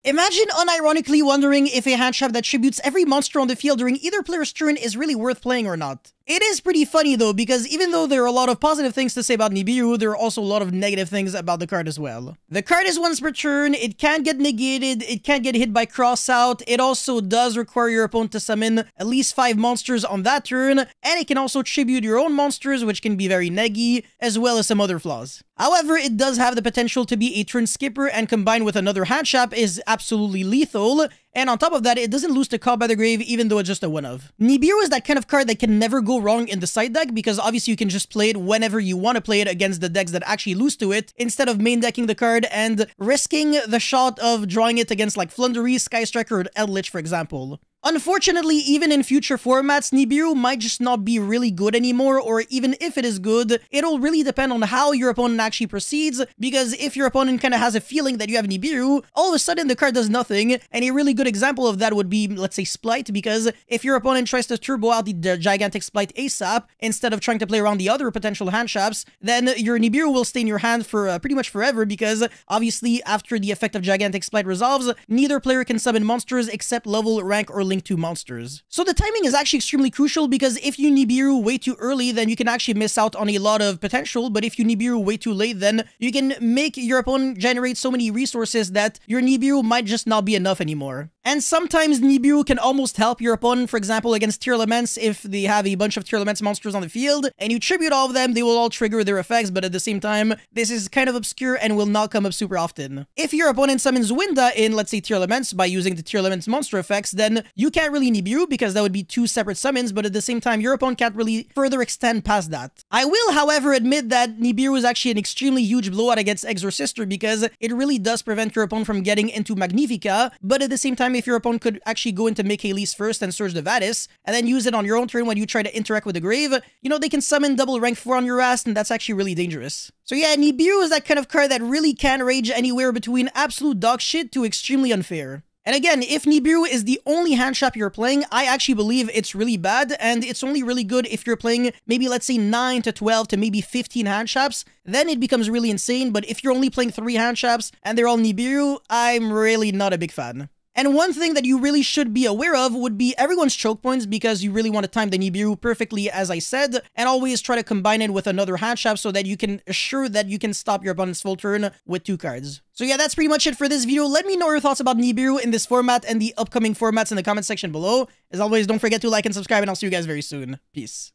Imagine unironically wondering if a hand trap that tributes every monster on the field during either player's turn is really worth playing or not. It is pretty funny though, because even though there are a lot of positive things to say about Nibiru, there are also a lot of negative things about the card as well. The card is once per turn, it can't get negated, it can't get hit by cross out, it also does require your opponent to summon at least 5 monsters on that turn, and it can also tribute your own monsters, which can be very neggy, as well as some other flaws. However, it does have the potential to be a turn skipper, and combined with another hand trap is absolutely lethal. And on top of that, it doesn't lose to Caught by the Grave, even though it's just a one-of. Nibiru is that kind of card that can never go wrong in the side deck, because obviously you can just play it whenever you want to play it against the decks that actually lose to it, instead of main decking the card and risking the shot of drawing it against like Flundery, Sky Striker, or Eldritch, for example. Unfortunately, even in future formats, Nibiru might just not be really good anymore, or even if it is good, it'll really depend on how your opponent actually proceeds, because if your opponent kind of has a feeling that you have Nibiru, all of a sudden the card does nothing, and a really good example of that would be, let's say, Splight, because if your opponent tries to turbo out the Gigantic Splight ASAP, instead of trying to play around the other potential hand traps, then your Nibiru will stay in your hand for pretty much forever, because obviously after the effect of Gigantic Splight resolves, neither player can summon monsters except level, rank, or link to monsters. So the timing is actually extremely crucial, because if you Nibiru way too early, then you can actually miss out on a lot of potential, but if you Nibiru way too late, then you can make your opponent generate so many resources that your Nibiru might just not be enough anymore. And sometimes Nibiru can almost help your opponent, for example, against Tier Elements. If they have a bunch of Tier Elements monsters on the field, and you tribute all of them, they will all trigger their effects, but at the same time, this is kind of obscure and will not come up super often. If your opponent summons Winda in, let's say, Tier Elements by using the Tier Elements monster effects, then you can't really Nibiru, because that would be 2 separate summons, but at the same time, your opponent can't really further extend past that. I will, however, admit that Nibiru is actually an extremely huge blowout against Exorcister, because it really does prevent your opponent from getting into Magnifica, but at the same time, if your opponent could actually go into Michaelis first and search the Vadis, and then use it on your own turn when you try to interact with the grave, you know, they can summon double rank 4 on your ass, and that's actually really dangerous. So yeah, Nibiru is that kind of card that really can range anywhere between absolute dog shit to extremely unfair. And again, if Nibiru is the only hand trap you're playing, I actually believe it's really bad, and it's only really good if you're playing maybe, let's say, 9 to 12 to maybe 15 hand traps, then it becomes really insane. But if you're only playing 3 hand traps and they're all Nibiru, I'm really not a big fan. And one thing that you really should be aware of would be everyone's choke points, because you really want to time the Nibiru perfectly, as I said, and always try to combine it with another hand trap so that you can assure that you can stop your opponent's full turn with 2 cards. So yeah, that's pretty much it for this video. Let me know your thoughts about Nibiru in this format and the upcoming formats in the comment section below. As always, don't forget to like and subscribe, and I'll see you guys very soon. Peace.